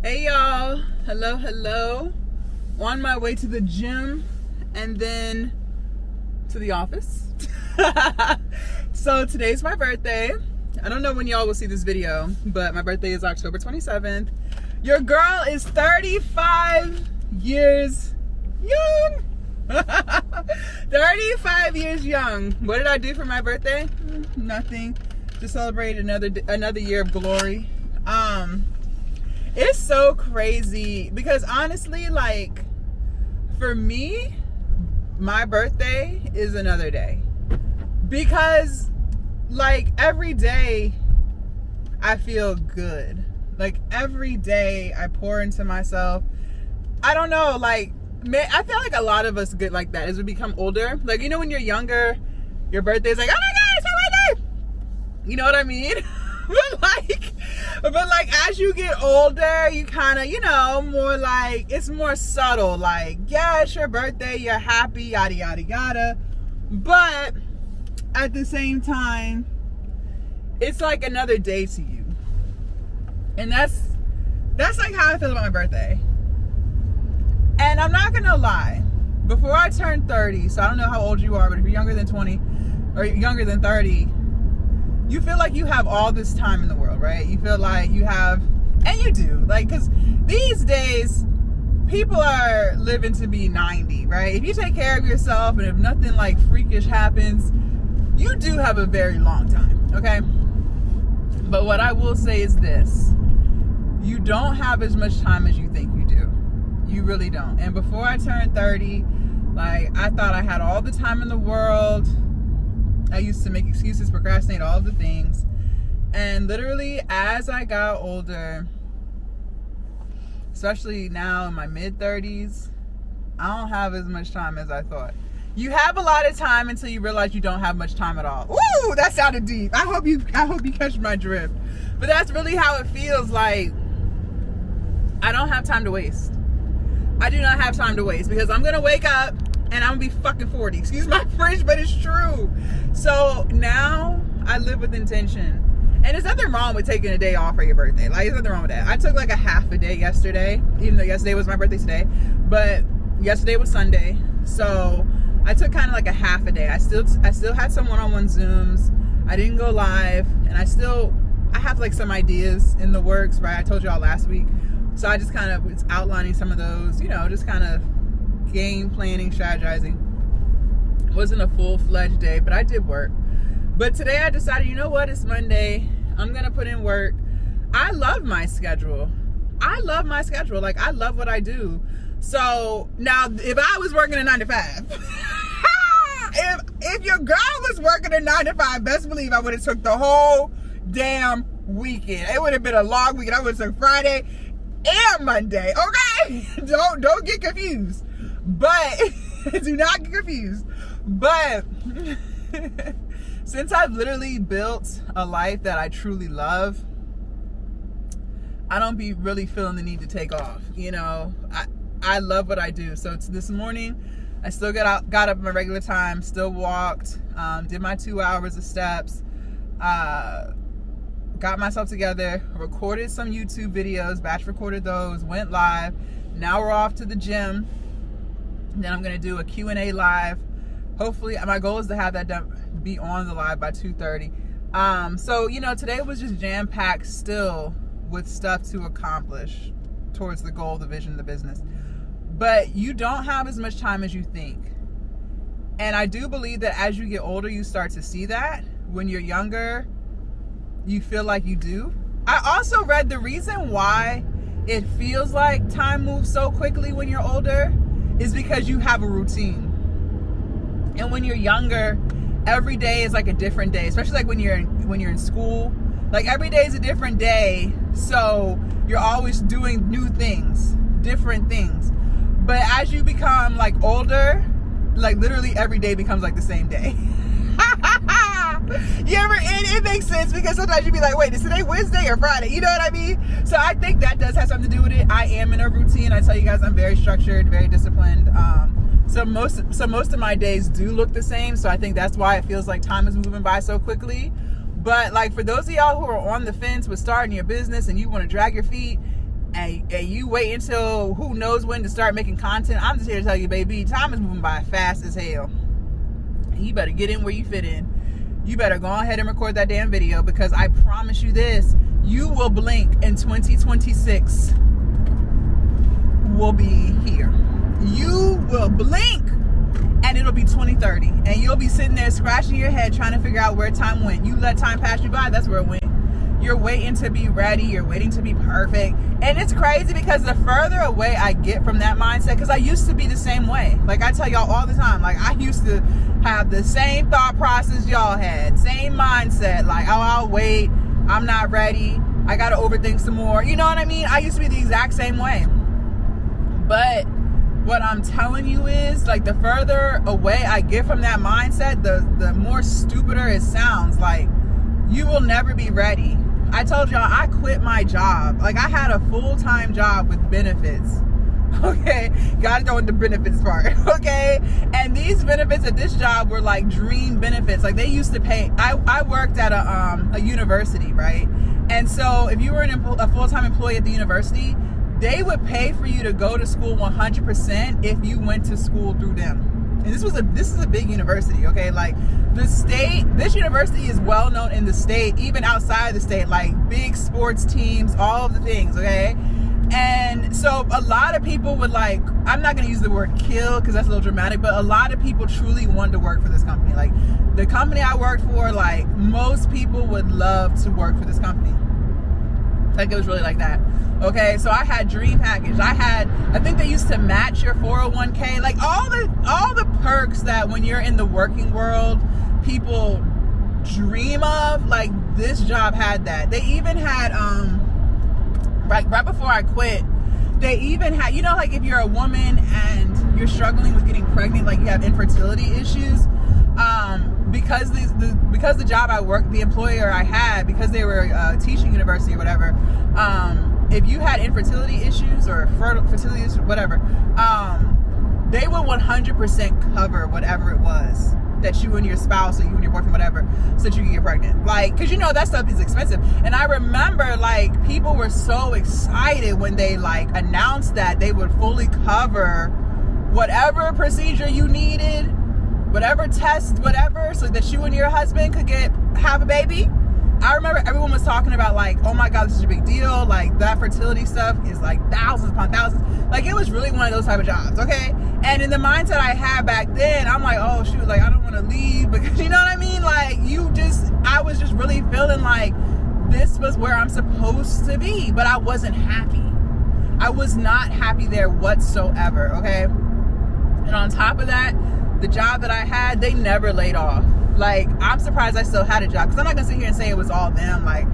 Hey y'all, hello. On my way to the gym and then to the office. So today's my birthday. I don't know when y'all will see this video, but my birthday is October 27th. Your girl is 35 years young. 35 years young. What did I do for my birthday? Nothing. Just celebrate another year of glory. It's so crazy because honestly, like, for me, my birthday is another day. Because, like, every day I feel good. Like, every day I pour into myself. I don't know, like, I feel like a lot of us get like that as we become older. Like, you know, when you're younger, your birthday is like, oh my God, it's my birthday. You know what I mean? But like as you get older, you kind of, you know, more like, it's more subtle. Like, yeah, it's your birthday, you're happy, yada, yada, yada. But at the same time, it's like another day to you. And that's like how I feel about my birthday. And I'm not gonna lie, before I turned 30, so I don't know how old you are, but if you're younger than 20 or younger than 30, you feel like you have all this time in the world, right? You feel like you have, and you do, like, because these days, people are living to be 90, right? If you take care of yourself and if nothing like freakish happens, you do have a very long time, okay? But what I will say is this: you don't have as much time as you think you do. You really don't. And before I turned 30, like, I thought I had all the time in the world. I used to make excuses, procrastinate, all of the things. And literally, as I got older, especially now in my mid-30s, I don't have as much time as I thought. You have a lot of time until you realize you don't have much time at all. Ooh, that sounded deep. I hope you catch my drift. But that's really how it feels. Like, I don't have time to waste. I do not have time to waste because I'm gonna wake up and I'm gonna be fucking 40. Excuse my French, but it's true. So now I live with intention. And there's nothing wrong with taking a day off for your birthday. Like, there's nothing wrong with that. I took like a half a day yesterday, even though yesterday was my birthday today. But yesterday was Sunday. So I took kind of like a half a day. I still had some one-on-one Zooms. I didn't go live. And I have like some ideas in the works, right? I told y'all last week. So I just kind of was outlining some of those, you know, just kind of game planning, strategizing. It wasn't a full-fledged day, but I did work. But today I decided, you know what, it's Monday. I'm going to put in work. I love my schedule. Like, I love what I do. So now if I was working a 9 to 5, if your girl was working a 9 to 5, best believe I would have took the whole damn weekend. It would have been a long weekend. I would have took Friday and Monday, okay? Don't get confused. But do not get confused. But since I've literally built a life that I truly love, I don't be really feeling the need to take off. You know, I love what I do. So this morning, I still got up at my regular time, still walked, did my 2 hours of steps, got myself together, recorded some YouTube videos, batch recorded those, went live. Now we're off to the gym. Then I'm going to do a Q&A live. Hopefully, my goal is to have that done, be on the live by 2:30. So, you know, today was just jam-packed still with stuff to accomplish towards the goal, the vision, the business. But you don't have as much time as you think. And I do believe that as you get older, you start to see that. When you're younger, you feel like you do. I also read the reason why it feels like time moves so quickly when you're older is because you have a routine. And when you're younger, every day is like a different day, especially like when you're in school. Like, every day is a different day, so you're always doing new things, different things. But as you become like older, like literally every day becomes like the same day. It makes sense because sometimes you be like, wait, is today Wednesday or Friday? You know what I mean? So I think that does have something to do with it. I am in a routine. I tell you guys, I'm very structured, very disciplined. So most of my days do look the same. So I think that's why it feels like time is moving by so quickly. But like, for those of y'all who are on the fence with starting your business and you want to drag your feet, and you wait until who knows when to start making content. I'm just here to tell you, baby, time is moving by fast as hell. You better get in where you fit in. You better go ahead and record that damn video, because I promise you this, you will blink and 2026 will be here. You will blink and it'll be 2030, and you'll be sitting there scratching your head trying to figure out where time went. You let time pass you by, that's where it went. You're waiting to be ready, you're waiting to be perfect. And it's crazy because the further away I get from that mindset, because I used to be the same way. Like I tell y'all all the time, like I used to have the same thought process y'all had, same mindset, like, oh, I'll wait, I'm not ready, I gotta overthink some more. You know what I mean? I used to be the exact same way. But what I'm telling you is, like, the further away I get from that mindset, the more stupider it sounds. Like, you will never be ready. I told y'all I quit my job. Like, I had a full-time job with benefits. Okay, gotta go with the benefits part. Okay, and these benefits at this job were like dream benefits. Like, they used to pay. I worked at a university, right? And so if you were a full-time employee at the university, they would pay for you to go to school 100% if you went to school through them. And this is a big university, okay? Like, this university is well known in the state, even outside the state, like big sports teams, all of the things, okay? And so a lot of people would, like, I'm not going to use the word kill because that's a little dramatic, but a lot of people truly wanted to work for this company. Like, the company I worked for, like, most people would love to work for this company. Like, it was really like that. Okay, so I had dream package. I think they used to match your 401k, like all the perks that when you're in the working world, people dream of. Like, this job had that. They even had, right before I quit, they even had, you know, like if you're a woman and you're struggling with getting pregnant, like you have infertility issues, because the job I worked, the employer I had, because they were teaching university or whatever, if you had infertility issues or fertility issues, whatever, they would 100% cover whatever it was that you and your spouse or you and your boyfriend, whatever, so that you can get pregnant. Like, because you know that stuff is expensive. And I remember, like, people were so excited when they, like, announced that they would fully cover whatever procedure you needed, whatever test, whatever, so that you and your husband could have a baby. I remember everyone was talking about, like, oh my God, this is a big deal. Like, that fertility stuff is like thousands upon thousands. Like, it was really one of those type of jobs, okay? And in the mindset I had back then, I'm like, oh shoot, like, I don't want to leave, because, you know what I mean? Like, I was just really feeling like this was where I'm supposed to be, but I wasn't happy. I was not happy there whatsoever, okay? And on top of that, the job that I had, they never laid off. Like, I'm surprised I still had a job, because I'm not gonna sit here and say it was all them. Like,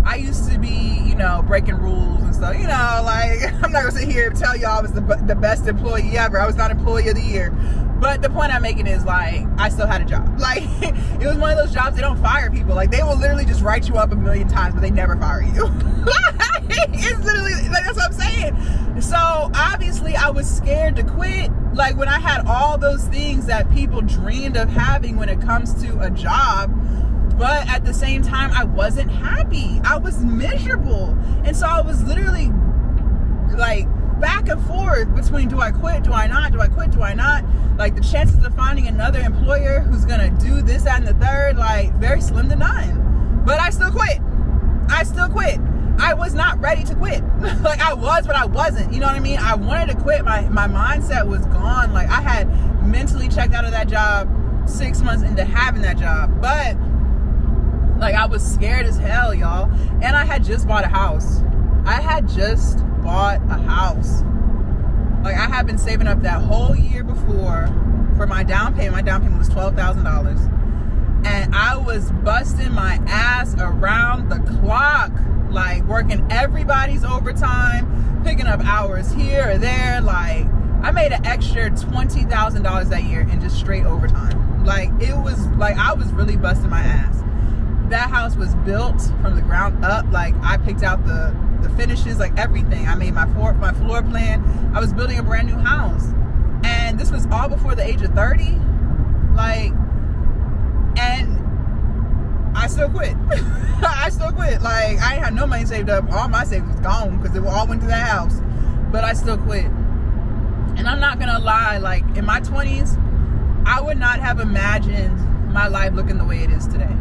I used to be, you know, breaking rules and stuff, you know, like, I'm not gonna sit here and tell y'all I was the best employee ever. I was not employee of the year. But the point I'm making is, like, I still had a job. Like, it was one of those jobs, they don't fire people. Like, they will literally just write you up 1,000,000 times, but they never fire you. It's literally, like, that's what I'm saying. So obviously I was scared to quit. Like, when I had all those things that people dreamed of having when it comes to a job, but at the same time, I wasn't happy. I was miserable. And so I was literally, like, back and forth between, do I quit, do I not, do I quit, do I not? Like, the chances of finding another employer who's gonna do this, that, and the third, like, very slim to none. But I still quit. I was not ready to quit. Like, I was, but I wasn't. You know what I mean? I wanted to quit. My mindset was gone. Like, I had mentally checked out of that job 6 months into having that job. But, like, I was scared as hell, y'all. And I had just bought a house. Like, I had been saving up that whole year before for my down payment. My down payment was $12,000. And I was busting my ass around the clock, like, working everybody's overtime, picking up hours here or there. Like, I made an extra $20,000 that year in just straight overtime. Like, it was, like, I was really busting my ass. That house was built from the ground up. Like, I picked out the finishes, like, everything. I made my floor plan. I was building a brand new house. And this was all before the age of 30. Like, and I still quit. I still quit. Like, I ain't had no money saved up. All my savings was gone because it all went to that house. But I still quit. And I'm not gonna lie, like, in my 20s, I would not have imagined my life looking the way it is today.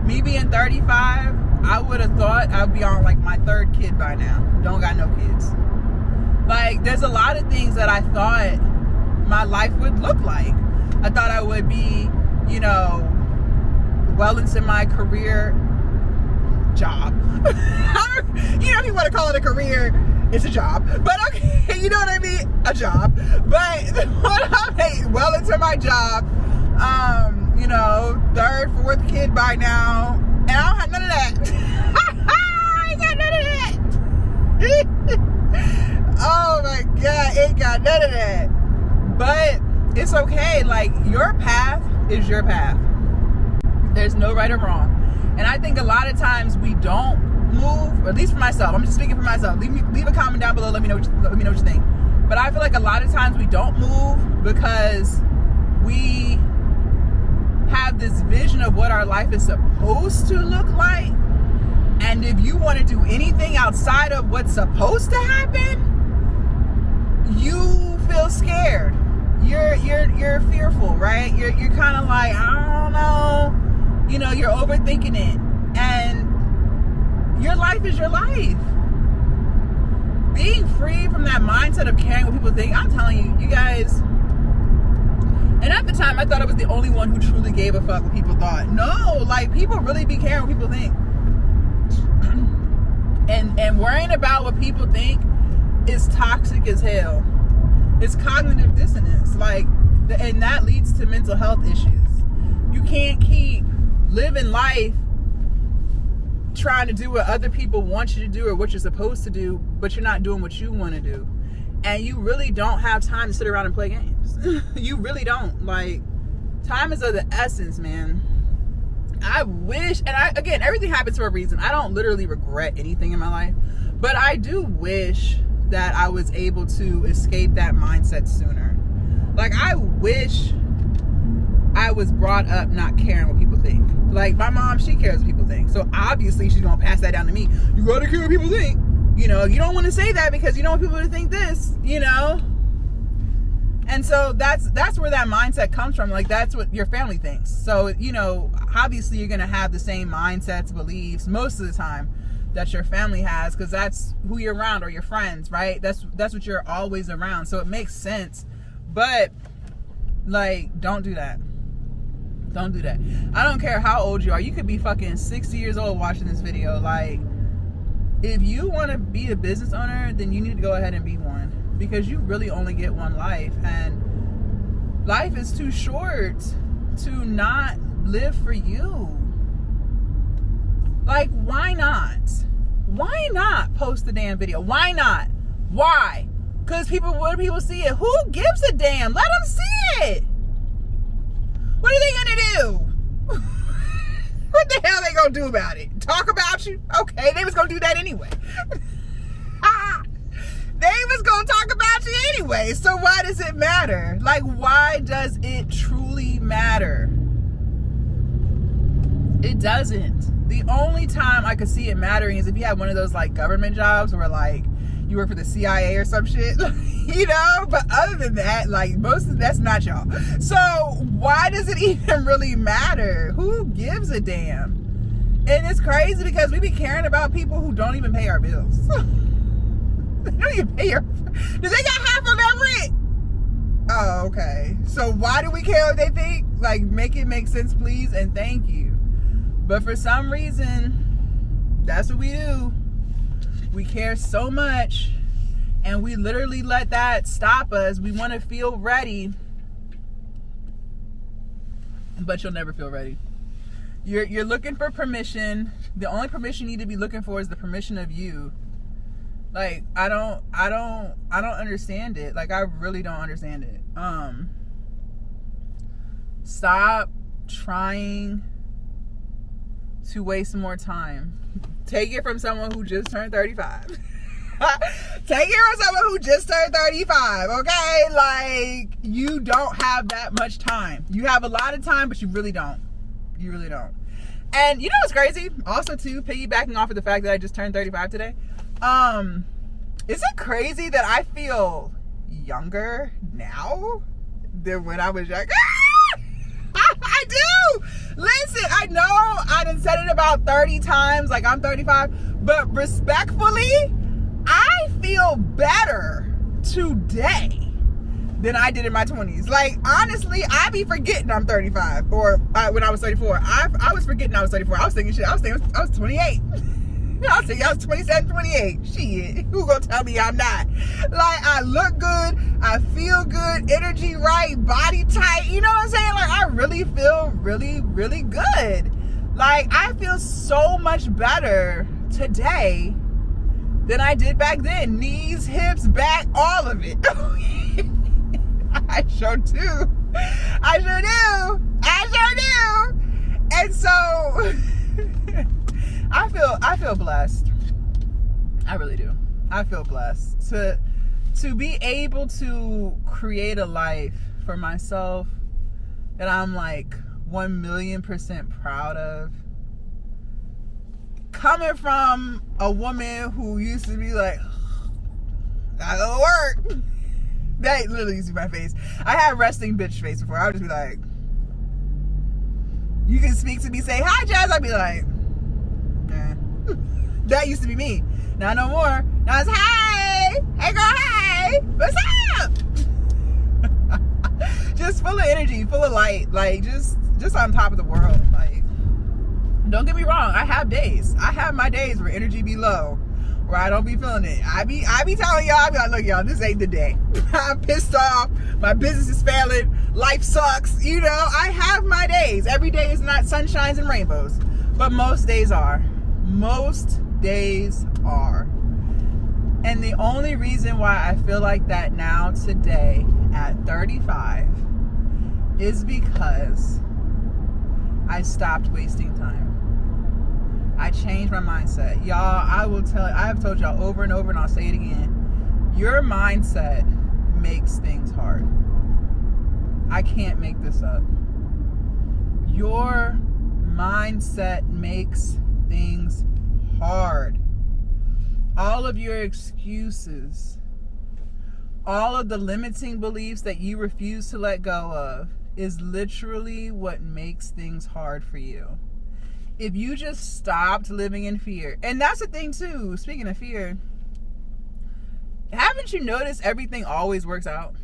Me being 35, I would have thought I'd be on, like, my third kid by now. Don't got no kids. Like, there's a lot of things that I thought my life would look like. I thought I would be, you know, well into my career job. You know, if you want to call it a career, it's a job. But okay, you know what I mean? A job. But what I mean, well into my job, you know, third, fourth kid by now. And I don't have none of that. I ain't got none of that. Oh my God, ain't got none of that. But it's okay. Like, your path is your path. There's no right or wrong. And I think a lot of times we don't move, or at least for myself. I'm just speaking for myself. Leave a comment down below. Let me know what you think. But I feel like a lot of times we don't move because we have this vision of what our life is supposed to look like. And if you want to do anything outside of what's supposed to happen, you feel scared. You're fearful, right? You're kind of like, I don't know. You know, you're overthinking it. And your life is your life. Being free from that mindset of caring what people think, I'm telling you, you guys. And at the time, I thought I was the only one who truly gave a fuck what people thought. No, like, people really be caring what people think. And worrying about what people think is toxic as hell. It's cognitive dissonance. Like, and that leads to mental health issues. You can't keep living life trying to do what other people want you to do or what you're supposed to do, but you're not doing what you want to do. And you really don't have time to sit around and play games. You really don't. Like, time is of the essence, man. I wish, and again, everything happens for a reason. I don't literally regret anything in my life, but I do wish that I was able to escape that mindset sooner. Like, I wish I was brought up not caring what people think. Like, my mom, she cares what people think. So obviously she's gonna pass that down to me. You gotta care what people think. You know, you don't want to say that because you don't want people to think this, you know? And so that's where that mindset comes from. Like, that's what your family thinks. So, you know, obviously you're gonna have the same mindsets, beliefs most of the time that your family has, because that's who you're around, or your friends, right? That's what you're always around. So it makes sense. But, like, don't do that. Don't do that. I don't care how old you are. You could be fucking 60 years old watching this video. Like, if you want to be a business owner, then you need to go ahead and be one, because you really only get one life, and life is too short to not live for you. Like, why not? Why not post the damn video? Why not? Why? Because when people see it, who gives a damn? Let them see it. What are they gonna do? What the hell are they gonna do about it? Talk about you? Okay, they was gonna do that anyway. They was gonna talk about you anyway. So why does it matter? Like, why does it truly matter? It doesn't. The only time I could see it mattering is if you have one of those, like, government jobs where, like, you work for the CIA or some shit, you know? But other than that, like, that's not y'all. So why does it even really matter? Who gives a damn? And it's crazy because we be caring about people who don't even pay our bills. They don't even pay do they got half of that rent? Oh, okay. So why do we care what they think? Like, make it make sense, please, and thank you. But for some reason, that's what we do. We care so much, and we literally let that stop us. We want to feel ready, but you'll never feel ready. You're looking for permission. The only permission you need to be looking for is the permission of you. Like, I don't understand it. Like, I really don't understand it. Stop trying to waste more time. Take it from someone who just turned 35. Take it from someone who just turned 35, okay? Like, you don't have that much time. You have a lot of time, but you really don't. You really don't. And you know what's crazy? Also, too, piggybacking off of the fact that I just turned 35 today. Is it crazy that I feel younger now than when I was younger? I do. Listen, I know I done said it about 30 times, like I'm 35, but respectfully, I feel better today than I did in my 20s. Like, honestly, I be forgetting I'm 35. Or when I was 34. I was forgetting I was 34. I was thinking shit. I was 28. I was thinking I was 27, 28. Shit. Who gonna tell me I'm not? Like, I look good. I feel good. Energy right. Body tight. You know what I'm saying? Like, I really feel really, really good. Like, I feel so much better today than I did back then. Knees, hips, back, all of it. I sure do. I sure do. And so I feel blessed. I really do. I feel blessed to be able to create a life for myself that I'm like 1,000,000% proud of. Coming from a woman who used to be like, I gotta work. That literally used to be my face. I had resting bitch face before. I would just be like, you can speak to me, say, hi, Jazz. I'd be like, eh. That used to be me. Now no more. Now it's, hey girl, hey, what's up? Just full of energy, full of light, like just on top of the world. Like, don't get me wrong, I have days. I have my days where energy be low, where I don't be feeling it. I be telling y'all, I be like, look, y'all, this ain't the day. I'm pissed off. My business is failing. Life sucks. You know, I have my days. Every day is not sunshines and rainbows, but most days are. Most days are. And the only reason why I feel like that now today at 35 is because I stopped wasting time. I changed my mindset. Y'all, I have told y'all over and over, and I'll say it again. Your mindset makes things hard. I can't make this up. Your mindset makes things hard. All of your excuses, all of the limiting beliefs that you refuse to let go of is literally what makes things hard for you. If you just stopped living in fear, and that's the thing too, speaking of fear, haven't you noticed everything always works out?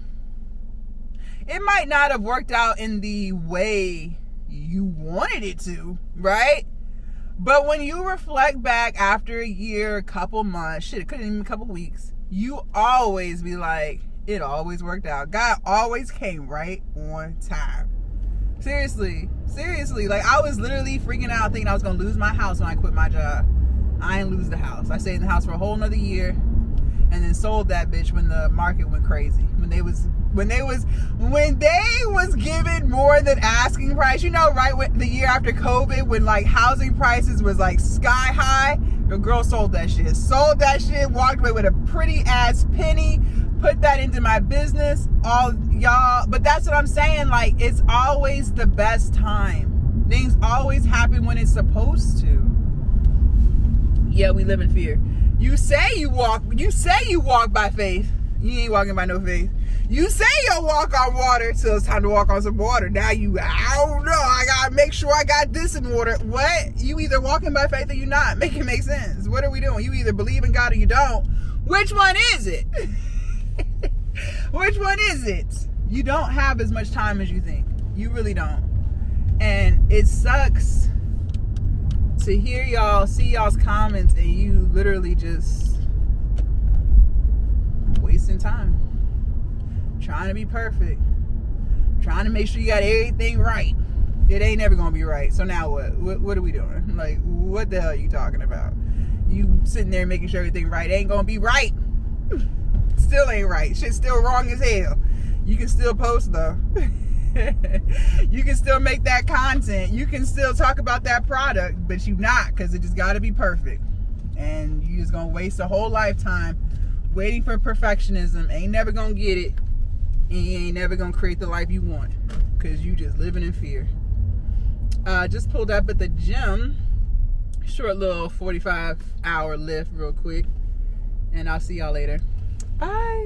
It might not have worked out in the way you wanted it to, right? But when you reflect back after a year, a couple months, shit, it couldn't even be a couple weeks, you always be like, it always worked out. God always came right on time. Seriously, like I was literally freaking out thinking I was gonna lose my house when I quit my job. I didn't lose the house. I stayed in the house for a whole nother year and then sold that bitch when the market went crazy. When they was given more than asking price, you know, right when the year after COVID, when like housing prices was like sky high, your girl sold that shit, walked away with a pretty ass penny, put that into my business, all y'all. But that's what I'm saying, like it's always the best time. Things always happen when it's supposed to. Yeah, we live in fear. You say you walk by faith. You ain't walking by no faith. You say you'll walk on water till it's time to walk on some water. Now I don't know, I gotta make sure I got this in water. What? You either walking by faith or you not. Make it make sense. What are we doing? You either believe in God or you don't. Which one is it? Which one is it? You don't have as much time as you think. You really don't. And it sucks to hear y'all, see y'all's comments, and you literally just wasting time. Trying to be perfect. Trying to make sure you got everything right. It ain't never gonna be right. So now what? What are we doing? Like, what the hell are you talking about? You sitting there making sure everything right. It ain't gonna be right. Still ain't right. Shit's still wrong as hell. You can still post though. You can still make that content. You can still talk about that product, but you not, because it just got to be perfect. And you just gonna waste a whole lifetime waiting for perfectionism. Ain't never gonna get it, and you ain't never gonna create the life you want, because you just living in fear. Just pulled up at the gym. Short little 45-hour lift real quick. And I'll see y'all later. Bye.